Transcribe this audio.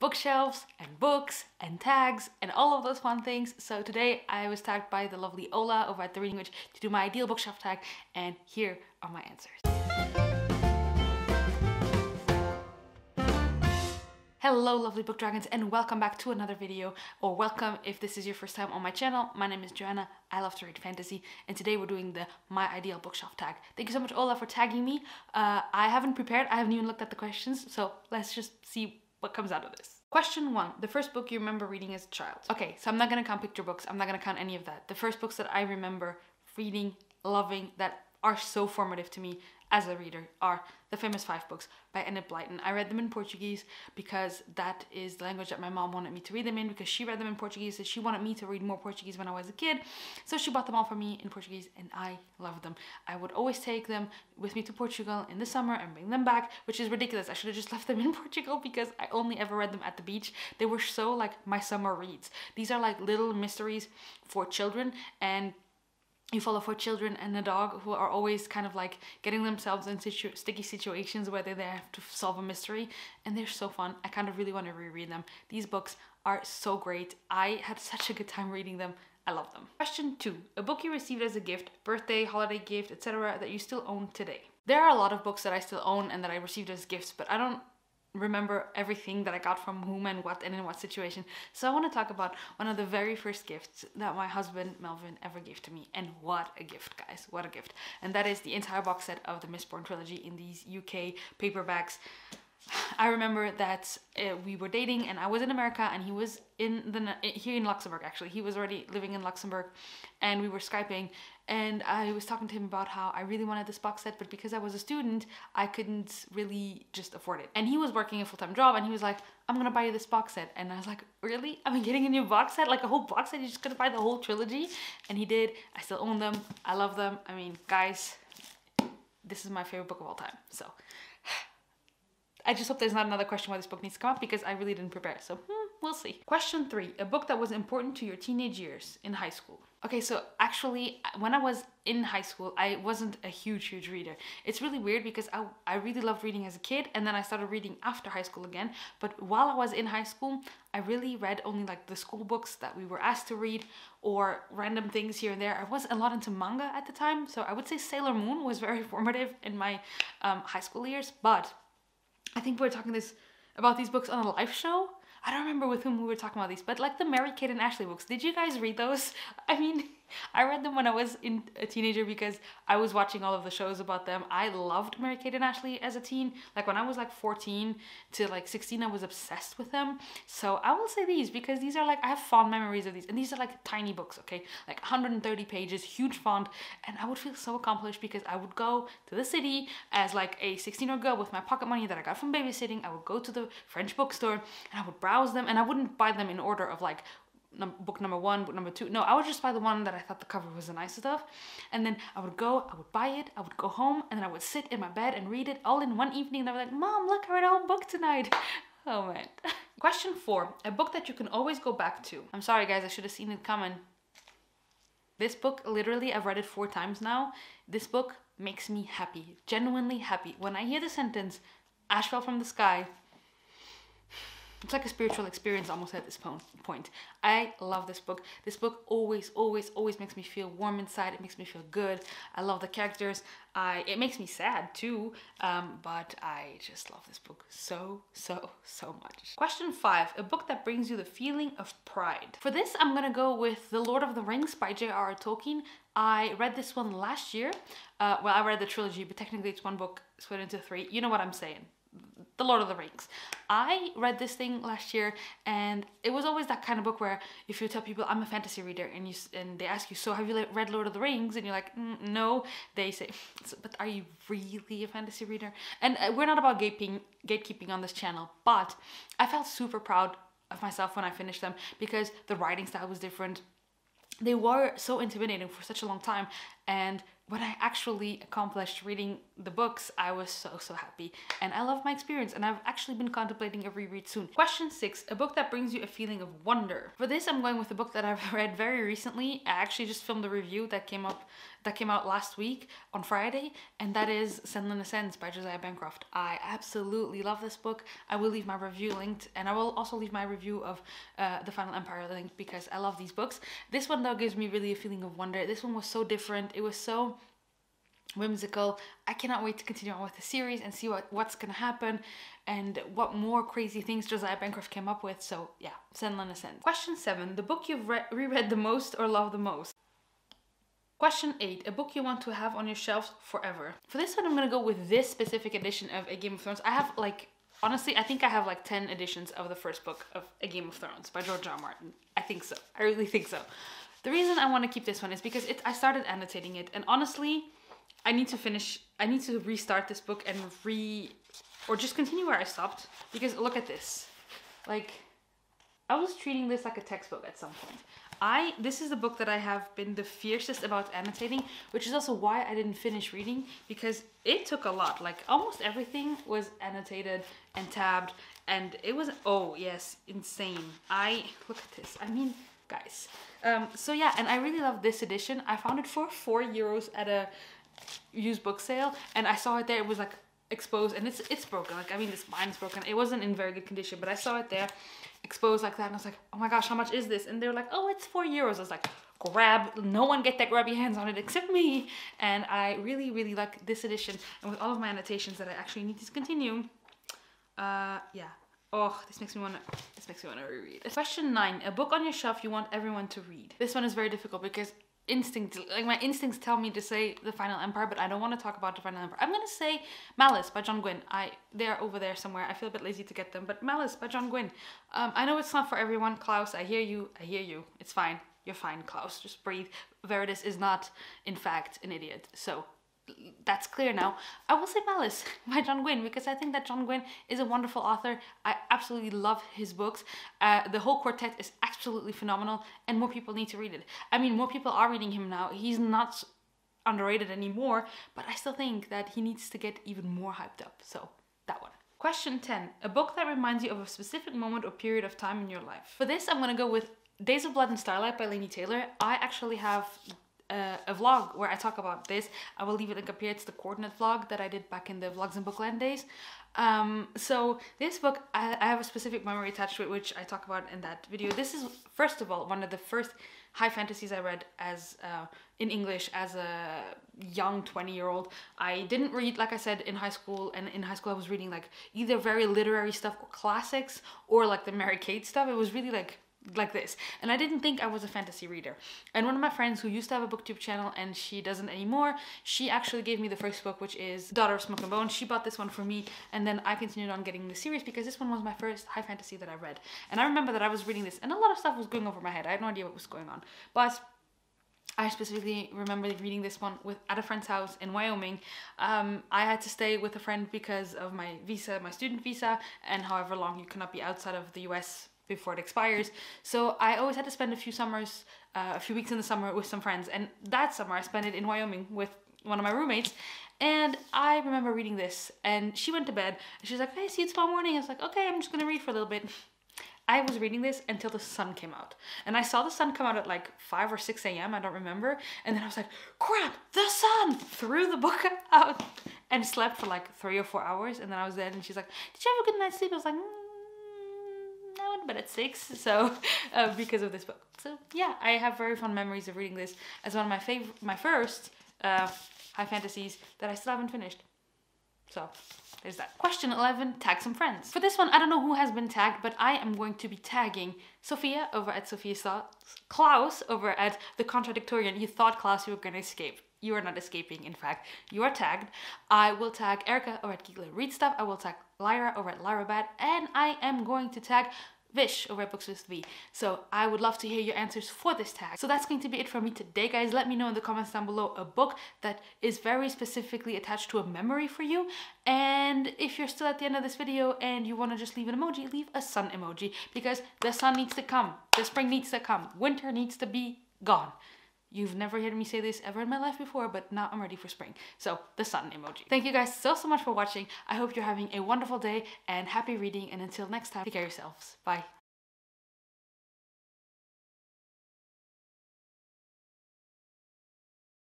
bookshelves and books and tags and all of those fun things. So today I was tagged by the lovely Ola over at The Reading Witch to do my ideal bookshelf tag, and here are my answers. Hello lovely book dragons, and welcome back to another video, or welcome if this is your first time on my channel. My name is Joana, I love to read fantasy, and today we're doing the my ideal bookshelf tag. Thank you so much Ola for tagging me. I haven't prepared, I haven't even looked at the questions, so let's just see what comes out of this. Question 1, the first book you remember reading as a child. Okay, so I'm not gonna count picture books, I'm not gonna count any of that. The first books that I remember reading, loving, that are so formative to me as a reader are the famous 5 books by Enid Blyton. I read them in Portuguese because that is the language that my mom wanted me to read them in, because she read them in Portuguese and she wanted me to read more Portuguese when I was a kid. So she bought them all for me in Portuguese and I loved them. I would always take them with me to Portugal in the summer and bring them back, which is ridiculous. I should have just left them in Portugal because I only ever read them at the beach. They were so like my summer reads. These are like little mysteries for children, and you follow 4 children and a dog who are always kind of like getting themselves in sticky situations where they have to solve a mystery, and they're so fun. I kind of really want to reread them. These books are so great. I had such a good time reading them. I love them. Question 2, a book you received as a gift, birthday, holiday gift, etc. that you still own today. There are a lot of books that I still own and that I received as gifts, but I don't remember everything that I got from whom and what and in what situation. So I want to talk about one of the very first gifts that my husband Melvin ever gave to me, and what a gift, guys, what a gift. And that is the entire box set of the Mistborn trilogy in these UK paperbacks. I remember that we were dating and I was in America and he was here in Luxembourg. Actually, he was already living in Luxembourg, and we were Skyping, and I was talking to him about how I really wanted this box set, but because I was a student I couldn't really just afford it. And he was working a full-time job and he was like, I'm gonna buy you this box set. And I was like, really? I'm getting a new box set? Like a whole box set? You're just gonna buy the whole trilogy? And he did. I still own them. I love them. I mean, guys, this is my favorite book of all time. So I just hope there's not another question why this book needs to come up, because I really didn't prepare, so we'll see. Question 3, a book that was important to your teenage years in high school. Okay, so actually when I was in high school, I wasn't a huge reader. It's really weird because I really loved reading as a kid, and then I started reading after high school again. But while I was in high school, I really read only like the school books that we were asked to read, or random things here and there. I wasn't a lot into manga at the time, so I would say Sailor Moon was very formative in my high school years. But I think we were talking about these books on a live show. I don't remember with whom we were talking about these, but like the Mary-Kate and Ashley books. Did you guys read those? I mean, I read them when I was a teenager because I was watching all of the shows about them. I loved Mary-Kate and Ashley as a teen. Like when I was like 14 to like 16, I was obsessed with them. So I will say these because these are like, I have fond memories of these, and these are like tiny books, okay? Like 130 pages, huge font, and I would feel so accomplished because I would go to the city as like a 16-year-old girl with my pocket money that I got from babysitting. I would go to the French bookstore and I would browse them, and I wouldn't buy them in order of like book number 1, book number 2. No, I would just buy the one that I thought the cover was the nicest of, and then I would go, I would buy it, I would go home, and then I would sit in my bed and read it all in one evening. And I was like, Mom, look, I read a whole book tonight. Oh man. Question 4, a book that you can always go back to. I'm sorry guys, I should have seen it coming. This book, literally, I've read it 4 times now. This book makes me happy, genuinely happy. When I hear the sentence, ash fell from the sky, it's like a spiritual experience almost at this point. I love this book. This book always makes me feel warm inside. It makes me feel good. I love the characters. It makes me sad too, but I just love this book so much. Question 5, a book that brings you the feeling of pride. For this, I'm gonna go with The Lord of the Rings by J.R.R. Tolkien. I read this one last year. Well, I read the trilogy, but technically it's one book split into 3. You know what I'm saying. The Lord of the Rings. I read this thing last year, and it was always that kind of book where if you tell people I'm a fantasy reader and they ask you, so have you read Lord of the Rings? And you're like, no. They say, but are you really a fantasy reader? And we're not about gatekeeping on this channel, but I felt super proud of myself when I finished them because the writing style was different. They were so intimidating for such a long time, and when I actually accomplished reading the books, I was so happy, and I love my experience, and I've actually been contemplating a reread soon. Question 6, a book that brings you a feeling of wonder. For this, I'm going with a book that I've read very recently. I actually just filmed a review that came up that came out last week on Friday, and that is Send in a Sense by Josiah Bancroft. I absolutely love this book. I will leave my review linked, and I will also leave my review of The Final Empire linked because I love these books. This one though gives me really a feeling of wonder. This one was so different. It was so whimsical. I cannot wait to continue on with the series and see what's gonna happen and what more crazy things Josiah Bancroft came up with. So yeah, Send in a Sense. Question 7, the book you've reread the most or loved the most. Question 8, a book you want to have on your shelves forever. For this one, I'm gonna go with this specific edition of A Game of Thrones. I have like, honestly, I think I have like 10 editions of the first book of A Game of Thrones by George R. R. Martin. I think so. I really think so. The reason I want to keep this one is because I started annotating it, and honestly, I need to restart this book and or just continue where I stopped, because look at this. Like, I was treating this like a textbook at some point. This is the book that I have been the fiercest about annotating, which is also why I didn't finish reading, because it took a lot. Like, almost everything was annotated and tabbed, and it was, oh yes, insane. Look at this. I mean, guys. So yeah, and I really love this edition. I found it for €4 at a used book sale, and I saw it there. It was like exposed, and it's broken. Like, I mean, this mine's broken. It wasn't in very good condition, but I saw it there exposed like that, and I was like, oh my gosh, how much is this? And they were like, oh, it's €4. I was like, no one get that grabby hands on it except me. And I really, really like this edition, and with all of my annotations that I actually need to continue. Yeah. Oh, this makes me wanna reread. Question 9, a book on your shelf you want everyone to read. This one is very difficult because my instincts tell me to say The Final Empire, but I don't want to talk about The Final Empire. I'm gonna say Malice by John Gwynne. They're over there somewhere. I feel a bit lazy to get them, but Malice by John Gwynne. I know it's not for everyone. Klaus, I hear you. It's fine. You're fine, Klaus. Just breathe. Verdes is not, in fact, an idiot. So that's clear now. I will say Malice by John Gwynne, because I think that John Gwynne is a wonderful author. I absolutely love his books. The whole quartet is absolutely phenomenal, and more people need to read it. I mean, more people are reading him now. He's not underrated anymore, but I still think that he needs to get even more hyped up. So that one. Question 10, a book that reminds you of a specific moment or period of time in your life. For this, I'm gonna go with Days of Blood and Starlight by Laini Taylor. I actually have a vlog where I talk about this. I will leave it link up here. It's the coordinate vlog that I did back in the Vlogs and Bookland days. So this book, I have a specific memory attached to it, which I talk about in that video. This is, first of all, one of the first high fantasies I read as in English as a young 20-year-old. I didn't read, like I said, in high school, and in high school I was reading like either very literary stuff or classics, or like the Mary Kate stuff. It was really like this, and I didn't think I was a fantasy reader. And one of my friends who used to have a booktube channel, and she doesn't anymore, she actually gave me the first book, which is Daughter of Smoke and Bone. She bought this one for me, and then I continued on getting the series because this one was my first high fantasy that I read. And I remember that I was reading this, and a lot of stuff was going over my head. I had no idea what was going on, but I specifically remember reading this one at a friend's house in Wyoming. I had to stay with a friend because of my visa, my student visa, and however long you cannot be outside of the US before it expires. So I always had to spend a few weeks in the summer with some friends, and that summer I spent it in Wyoming with one of my roommates. And I remember reading this, and she went to bed, and she was like, hey, see you tomorrow morning. I was like, okay, I'm just gonna read for a little bit. I was reading this until the sun came out, and I saw the sun come out at like 5 or 6 a.m. I don't remember. And then I was like, crap, the sun! Threw the book out and slept for like 3 or 4 hours. And then I was dead, and she's like, did you have a good night's sleep? I was like, I went to bed at 6, so because of this book. So yeah, I have very fond memories of reading this as one of my first high fantasies that I still haven't finished. So there's that. Question 11, tag some friends. For this one, I don't know who has been tagged, but I am going to be tagging Sophia over at Sophia's Thoughts, Klaus over at The Contradictorian. You thought, Klaus, you were going to escape. You are not escaping, in fact. You are tagged. I will tag Erica over at Geekly Read Stuff. I will tag Lyra over at Lyra Bad. And I am going to tag Vish over at Books with V. So I would love to hear your answers for this tag. So that's going to be it for me today, guys. Let me know in the comments down below a book that is very specifically attached to a memory for you. And if you're still at the end of this video and you want to just leave an emoji, leave a sun emoji, because the sun needs to come. The spring needs to come. Winter needs to be gone. You've never heard me say this ever in my life before, but now I'm ready for spring. So, the sun emoji. Thank you guys so much for watching. I hope you're having a wonderful day and happy reading. And until next time, take care of yourselves. Bye.